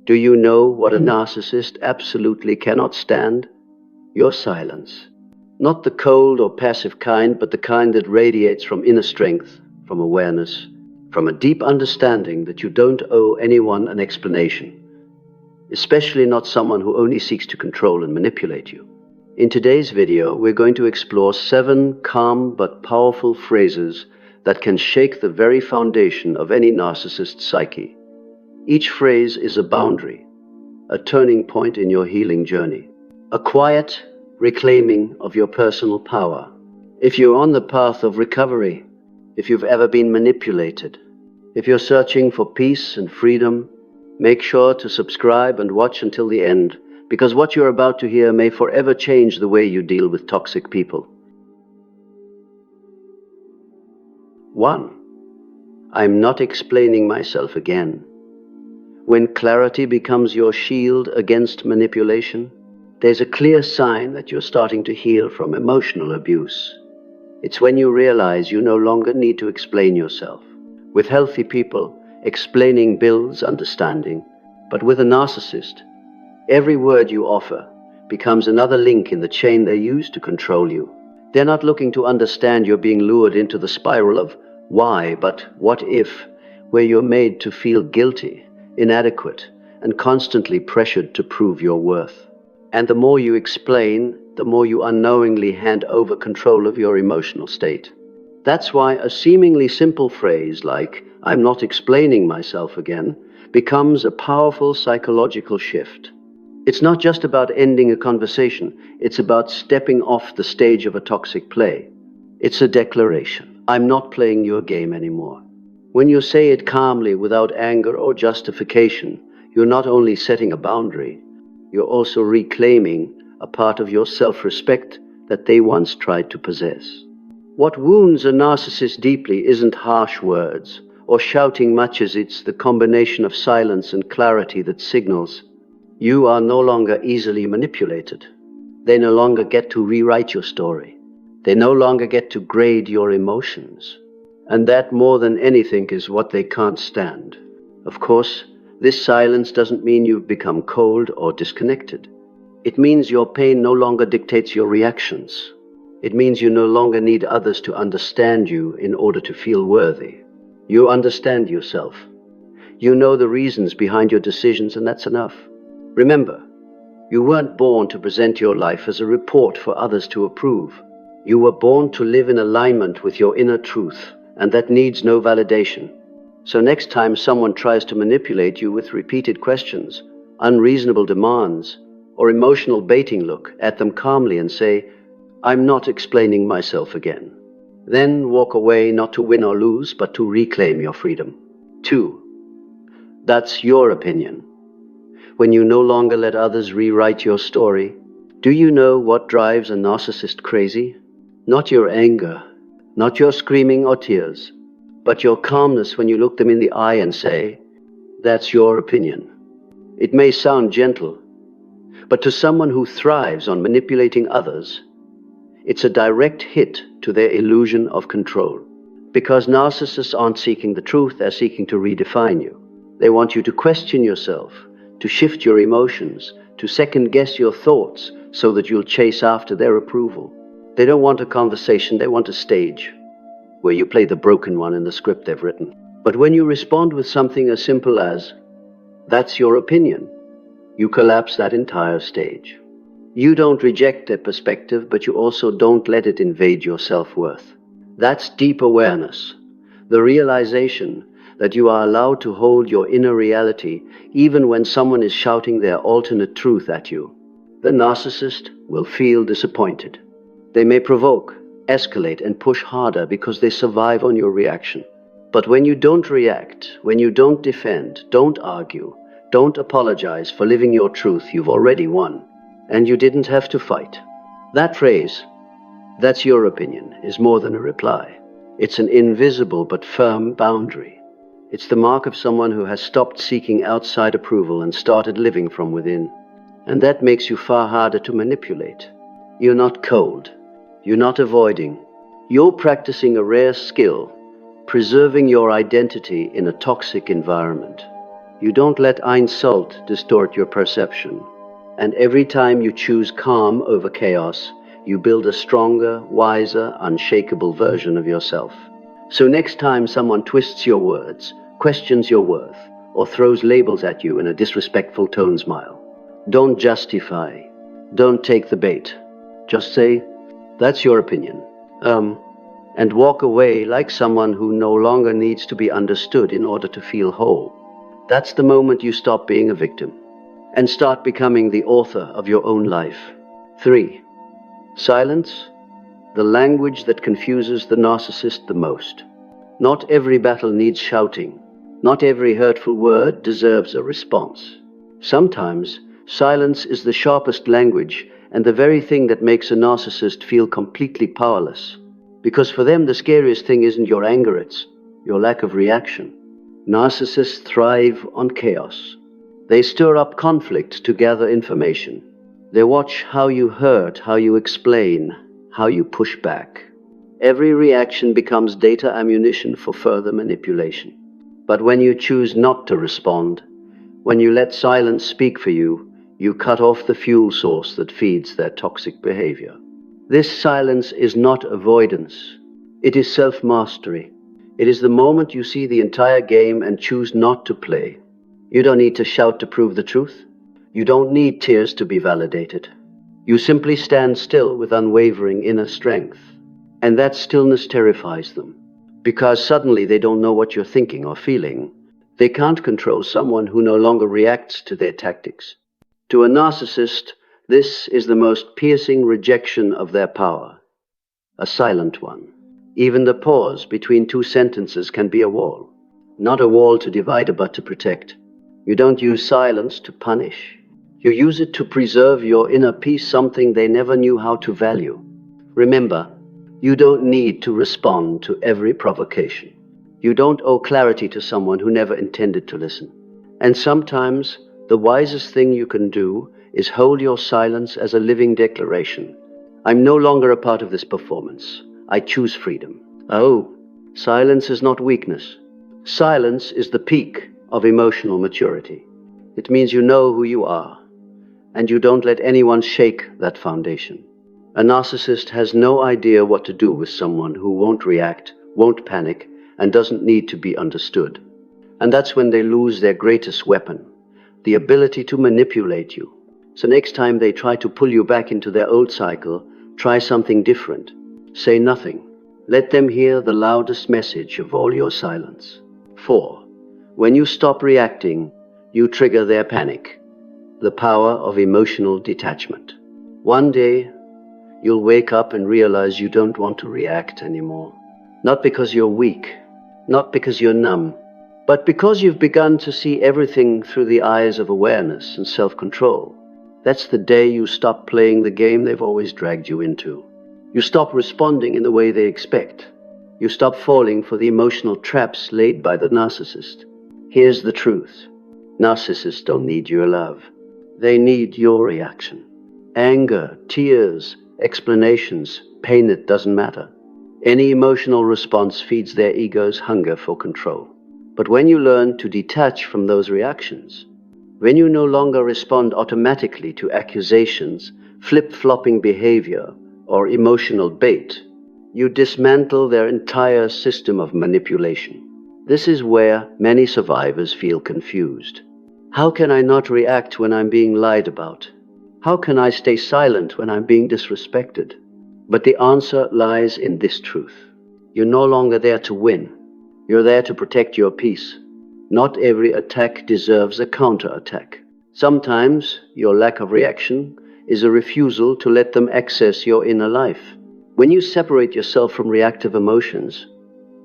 Do you know what a narcissist absolutely cannot stand? Your silence. Not the cold or passive kind, but the kind that radiates from inner strength, from awareness, from a deep understanding that you don't owe anyone an explanation, especially not someone who only seeks to control and manipulate you. In today's video, we're going to explore 7 calm but powerful phrases that can shake the very foundation of any narcissist's psyche. Each phrase is a boundary, a turning point in your healing journey, a quiet reclaiming of your personal power. If you're on the path of recovery, if you've ever been manipulated, if you're searching for peace and freedom, make sure to subscribe and watch until the end, because what you're about to hear may forever change the way you deal with toxic people. 1. I'm not explaining myself again. When clarity becomes your shield against manipulation, there's a clear sign that you're starting to heal from emotional abuse. It's when you realize you no longer need to explain yourself. With healthy people, explaining builds understanding, but with a narcissist, every word you offer becomes another link in the chain they use to control you. They're not looking to understand you're being lured into the spiral of why, but what if, where you're made to feel guilty, inadequate, and constantly pressured to prove your worth. And the more you explain, the more you unknowingly hand over control of your emotional state. That's why a seemingly simple phrase like, "I'm not explaining myself again," becomes a powerful psychological shift. It's not just about ending a conversation, it's about stepping off the stage of a toxic play. It's a declaration. I'm not playing your game anymore. When you say it calmly without anger or justification, you're not only setting a boundary, you're also reclaiming a part of your self-respect that they once tried to possess. What wounds a narcissist deeply isn't harsh words or shouting matches, it's the combination of silence and clarity that signals you are no longer easily manipulated. They no longer get to rewrite your story. They no longer get to grade your emotions. And that, more than anything, is what they can't stand. Of course, this silence doesn't mean you've become cold or disconnected. It means your pain no longer dictates your reactions. It means you no longer need others to understand you in order to feel worthy. You understand yourself. You know the reasons behind your decisions, and that's enough. Remember, you weren't born to present your life as a report for others to approve. You were born to live in alignment with your inner truth, and that needs no validation. So next time someone tries to manipulate you with repeated questions, unreasonable demands, or emotional baiting, look at them calmly and say, "I'm not explaining myself again." Then walk away, not to win or lose, but to reclaim your freedom. 2. That's your opinion. When you no longer let others rewrite your story, do you know what drives a narcissist crazy? Not your anger, not your screaming or tears, but your calmness when you look them in the eye and say, "That's your opinion." It may sound gentle, but to someone who thrives on manipulating others, it's a direct hit to their illusion of control. Because narcissists aren't seeking the truth, they're seeking to redefine you. They want you to question yourself, to shift your emotions, to second-guess your thoughts so that you'll chase after their approval. They don't want a conversation, they want a stage where you play the broken one in the script they've written. But when you respond with something as simple as, "That's your opinion," you collapse that entire stage. You don't reject their perspective, but you also don't let it invade your self-worth. That's deep awareness, the realization that you are allowed to hold your inner reality even when someone is shouting their alternate truth at you. The narcissist will feel disappointed. They may provoke, escalate, and push harder because they survive on your reaction. But when you don't react, when you don't defend, don't argue, don't apologize for living your truth, you've already won. And you didn't have to fight. That phrase, "That's your opinion," is more than a reply. It's an invisible but firm boundary. It's the mark of someone who has stopped seeking outside approval and started living from within. And that makes you far harder to manipulate. You're not cold. You're not avoiding. You're practicing a rare skill, preserving your identity in a toxic environment. You don't let insult distort your perception. And every time you choose calm over chaos, you build a stronger, wiser, unshakable version of yourself. So next time someone twists your words, questions your worth, or throws labels at you in a disrespectful tone, smile. Don't justify. Don't take the bait. Just say, "That's your opinion." And walk away like someone who no longer needs to be understood in order to feel whole. That's the moment you stop being a victim and start becoming the author of your own life. 3. Silence, the language that confuses the narcissist the most. Not every battle needs shouting. Not every hurtful word deserves a response. Sometimes, silence is the sharpest language and the very thing that makes a narcissist feel completely powerless. Because for them, the scariest thing isn't your anger, it's your lack of reaction. Narcissists thrive on chaos. They stir up conflict to gather information. They watch how you hurt, how you explain, how you push back. Every reaction becomes data ammunition for further manipulation. But when you choose not to respond, when you let silence speak for you, you cut off the fuel source that feeds their toxic behavior. This silence is not avoidance. It is self-mastery. It is the moment you see the entire game and choose not to play. You don't need to shout to prove the truth. You don't need tears to be validated. You simply stand still with unwavering inner strength. And that stillness terrifies them, because suddenly they don't know what you're thinking or feeling. They can't control someone who no longer reacts to their tactics. To a narcissist, this is the most piercing rejection of their power, a silent one. Even the pause between two sentences can be a wall, not a wall to divide but to protect. You don't use silence to punish. You use it to preserve your inner peace, something they never knew how to value. Remember, you don't need to respond to every provocation. You don't owe clarity to someone who never intended to listen. And sometimes, the wisest thing you can do is hold your silence as a living declaration. I'm no longer a part of this performance. I choose freedom. Oh, silence is not weakness. Silence is the peak of emotional maturity. It means you know who you are, and you don't let anyone shake that foundation. A narcissist has no idea what to do with someone who won't react, won't panic, and doesn't need to be understood. And that's when they lose their greatest weapon, the ability to manipulate you. So next time they try to pull you back into their old cycle, try something different. Say nothing. Let them hear the loudest message of all your silence. 4. When you stop reacting, you trigger their panic, the power of emotional detachment. One day, you'll wake up and realize you don't want to react anymore. Not because you're weak, not because you're numb, but because you've begun to see everything through the eyes of awareness and self-control. That's the day you stop playing the game they've always dragged you into. You stop responding in the way they expect. You stop falling for the emotional traps laid by the narcissist. Here's the truth. Narcissists don't need your love. They need your reaction. Anger, tears, explanations, pain, it doesn't matter. Any emotional response feeds their ego's hunger for control. But when you learn to detach from those reactions, when you no longer respond automatically to accusations, flip-flopping behavior, or emotional bait, you dismantle their entire system of manipulation. This is where many survivors feel confused. How can I not react when I'm being lied about? How can I stay silent when I'm being disrespected? But the answer lies in this truth. You're no longer there to win. You're there to protect your peace. Not every attack deserves a counterattack. Sometimes your lack of reaction is a refusal to let them access your inner life. When you separate yourself from reactive emotions,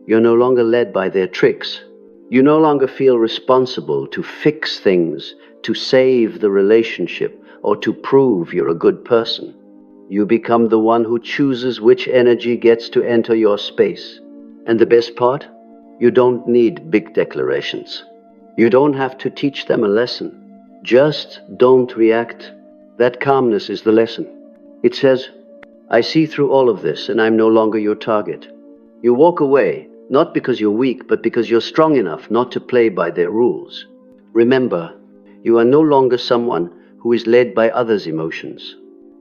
you're no longer led by their tricks. You no longer feel responsible to fix things, to save the relationship, or to prove you're a good person. You become the one who chooses which energy gets to enter your space. And the best part? You don't need big declarations. You don't have to teach them a lesson. Just don't react. That calmness is the lesson. It says, I see through all of this and I'm no longer your target. You walk away, not because you're weak, but because you're strong enough not to play by their rules. Remember, you are no longer someone who is led by others' emotions.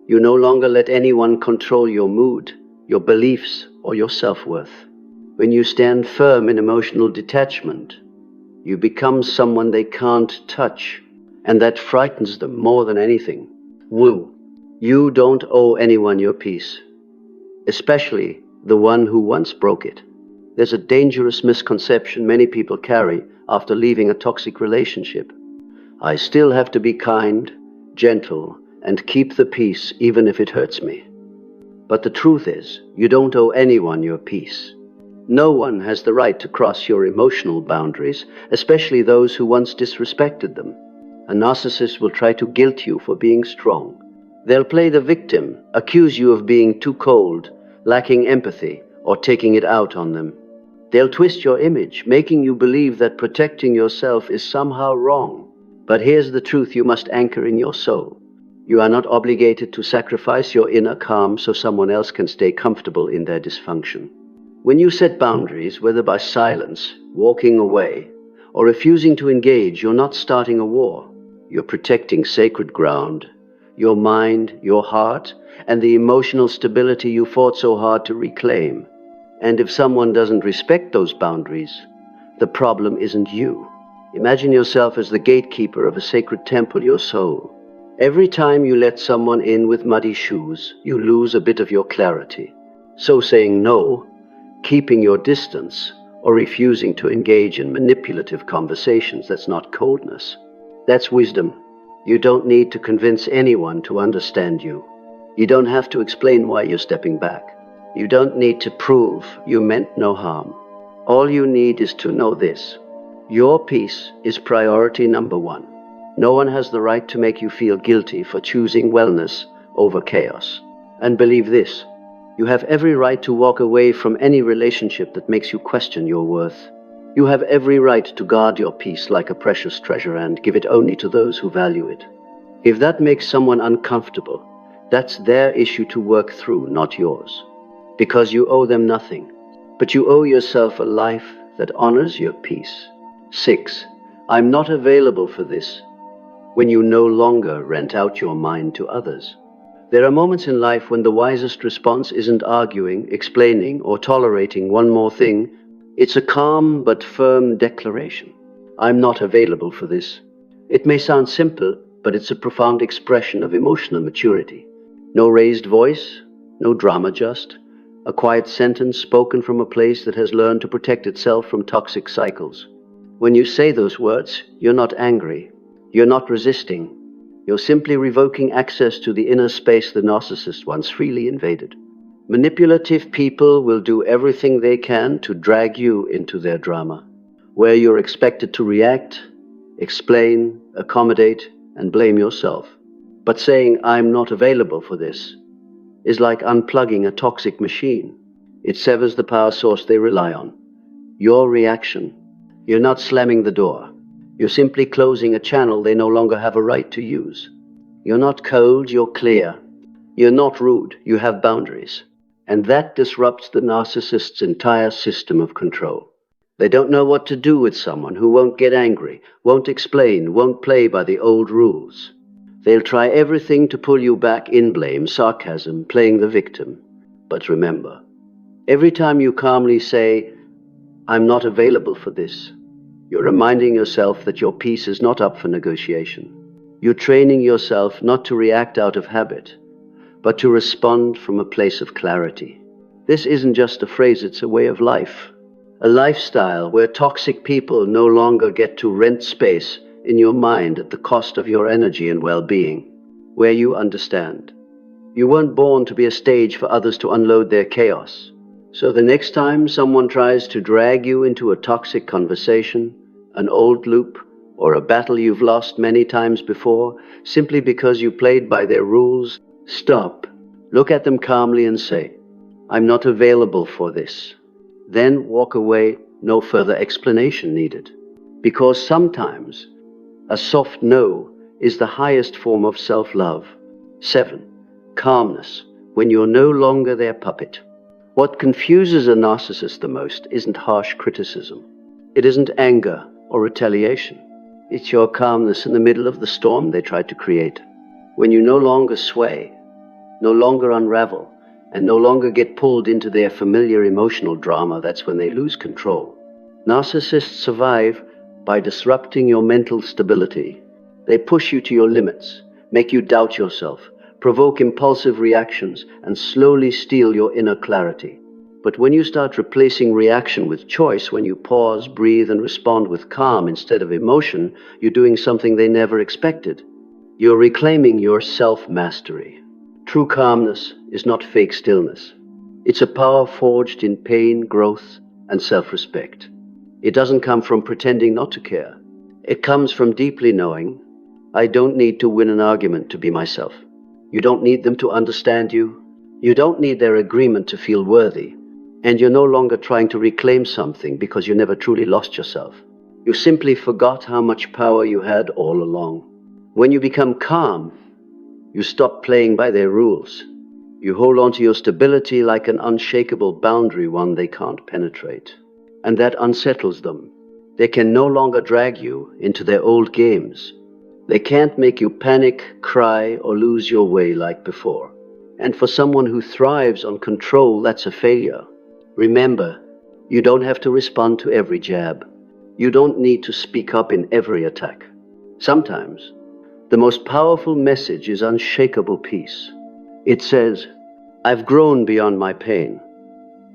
You no longer let anyone control your mood, your beliefs, or your self-worth. When you stand firm in emotional detachment, you become someone they can't touch, and that frightens them more than anything. Woo! You don't owe anyone your peace, especially the one who once broke it. There's a dangerous misconception many people carry after leaving a toxic relationship. I still have to be kind, gentle, and keep the peace even if it hurts me. But the truth is, you don't owe anyone your peace. No one has the right to cross your emotional boundaries, especially those who once disrespected them. A narcissist will try to guilt you for being strong. They'll play the victim, accuse you of being too cold, lacking empathy, or taking it out on them. They'll twist your image, making you believe that protecting yourself is somehow wrong. But here's the truth you must anchor in your soul. You are not obligated to sacrifice your inner calm so someone else can stay comfortable in their dysfunction. When you set boundaries, whether by silence, walking away, or refusing to engage, you're not starting a war. You're protecting sacred ground, your mind, your heart, and the emotional stability you fought so hard to reclaim. And if someone doesn't respect those boundaries, the problem isn't you. Imagine yourself as the gatekeeper of a sacred temple, your soul. Every time you let someone in with muddy shoes, you lose a bit of your clarity. So saying no, keeping your distance, or refusing to engage in manipulative conversations, that's not coldness. That's wisdom. You don't need to convince anyone to understand you. You don't have to explain why you're stepping back. You don't need to prove you meant no harm. All you need is to know this. Your peace is priority number one. No one has the right to make you feel guilty for choosing wellness over chaos. And believe this, you have every right to walk away from any relationship that makes you question your worth. You have every right to guard your peace like a precious treasure and give it only to those who value it. If that makes someone uncomfortable, that's their issue to work through, not yours. Because you owe them nothing, but you owe yourself a life that honors your peace. 6. I'm not available for this. When you no longer rent out your mind to others. There are moments in life when the wisest response isn't arguing, explaining, or tolerating one more thing. It's a calm but firm declaration. I'm not available for this. It may sound simple, but it's a profound expression of emotional maturity. No raised voice, no drama, just a quiet sentence spoken from a place that has learned to protect itself from toxic cycles. When you say those words, you're not angry. You're not resisting. You're simply revoking access to the inner space the narcissist once freely invaded. Manipulative people will do everything they can to drag you into their drama, where you're expected to react, explain, accommodate, and blame yourself. But saying, I'm not available for this, is like unplugging a toxic machine. It severs the power source they rely on. Your reaction. You're not slamming the door. You're simply closing a channel they no longer have a right to use. You're not cold, you're clear. You're not rude, you have boundaries. And that disrupts the narcissist's entire system of control. They don't know what to do with someone who won't get angry, won't explain, won't play by the old rules. They'll try everything to pull you back in blame, sarcasm, playing the victim. But remember, every time you calmly say, I'm not available for this, you're reminding yourself that your peace is not up for negotiation. You're training yourself not to react out of habit, but to respond from a place of clarity. This isn't just a phrase, it's a way of life. A lifestyle where toxic people no longer get to rent space in your mind at the cost of your energy and well-being, where you understand. You weren't born to be a stage for others to unload their chaos. So the next time someone tries to drag you into a toxic conversation, an old loop, or a battle you've lost many times before, simply because you played by their rules, stop, look at them calmly and say, I'm not available for this. Then walk away, no further explanation needed. Because sometimes a soft no is the highest form of self-love. 7. Calmness, when you're no longer their puppet. What confuses a narcissist the most isn't harsh criticism. It isn't anger or retaliation. It's your calmness in the middle of the storm they tried to create. When you no longer sway, no longer unravel, and no longer get pulled into their familiar emotional drama, that's when they lose control. Narcissists survive by disrupting your mental stability. They push you to your limits, make you doubt yourself, provoke impulsive reactions, and slowly steal your inner clarity. But when you start replacing reaction with choice, when you pause, breathe, and respond with calm instead of emotion, you're doing something they never expected. You're reclaiming your self-mastery. True calmness is not fake stillness. It's a power forged in pain, growth, and self-respect. It doesn't come from pretending not to care. It comes from deeply knowing, I don't need to win an argument to be myself. You don't need them to understand you. You don't need their agreement to feel worthy. And you're no longer trying to reclaim something because you never truly lost yourself. You simply forgot how much power you had all along. When you become calm, you stop playing by their rules. You hold on to your stability like an unshakable boundary, one they can't penetrate. And that unsettles them. They can no longer drag you into their old games. They can't make you panic, cry, or lose your way like before. And for someone who thrives on control, that's a failure. Remember, you don't have to respond to every jab. You don't need to speak up in every attack. Sometimes, the most powerful message is unshakable peace. It says, I've grown beyond my pain.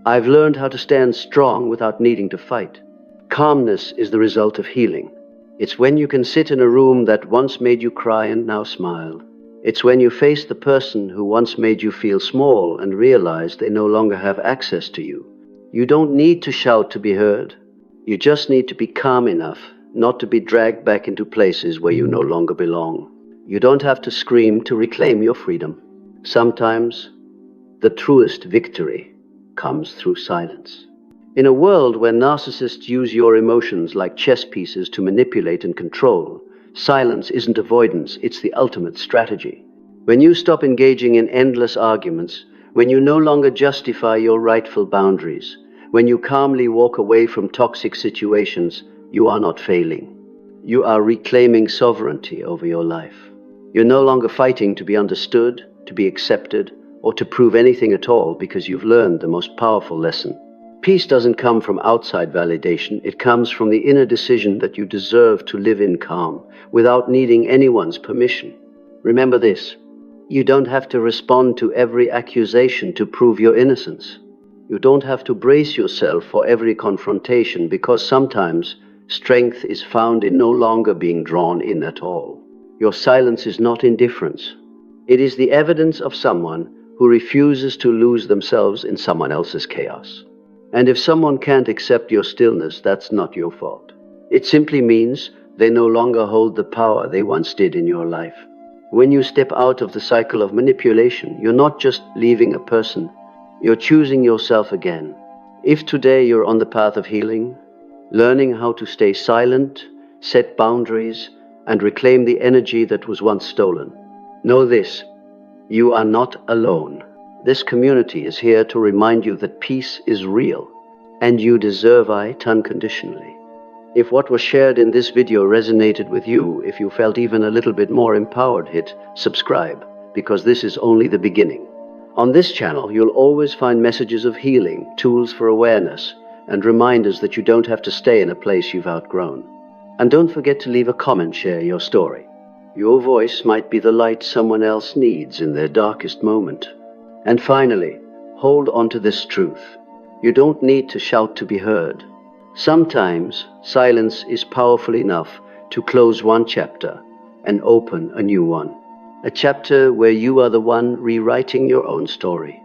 I've learned how to stand strong without needing to fight. Calmness is the result of healing. It's when you can sit in a room that once made you cry and now smile. It's when you face the person who once made you feel small and realize they no longer have access to you. You don't need to shout to be heard. You just need to be calm enough not to be dragged back into places where you no longer belong. You don't have to scream to reclaim your freedom. Sometimes, the truest victory comes through silence. In a world where narcissists use your emotions like chess pieces to manipulate and control, silence isn't avoidance, it's the ultimate strategy. When you stop engaging in endless arguments, when you no longer justify your rightful boundaries, when you calmly walk away from toxic situations, you are not failing. You are reclaiming sovereignty over your life. You're no longer fighting to be understood, to be accepted, or to prove anything at all because you've learned the most powerful lesson. Peace doesn't come from outside validation. It comes from the inner decision that you deserve to live in calm without needing anyone's permission. Remember this, you don't have to respond to every accusation to prove your innocence. You don't have to brace yourself for every confrontation because sometimes strength is found in no longer being drawn in at all. Your silence is not indifference. It is the evidence of someone who refuses to lose themselves in someone else's chaos. And if someone can't accept your stillness, that's not your fault. It simply means they no longer hold the power they once did in your life. When you step out of the cycle of manipulation, you're not just leaving a person, you're choosing yourself again. If today you're on the path of healing, learning how to stay silent, set boundaries, and reclaim the energy that was once stolen, know this, you are not alone. This community is here to remind you that peace is real, and you deserve it unconditionally. If what was shared in this video resonated with you, if you felt even a little bit more empowered, hit subscribe, because this is only the beginning. On this channel, you'll always find messages of healing, tools for awareness, and reminders that you don't have to stay in a place you've outgrown. And don't forget to leave a comment, share your story. Your voice might be the light someone else needs in their darkest moment. And finally, hold on to this truth. You don't need to shout to be heard. Sometimes silence is powerful enough to close one chapter and open a new one. A chapter where you are the one rewriting your own story.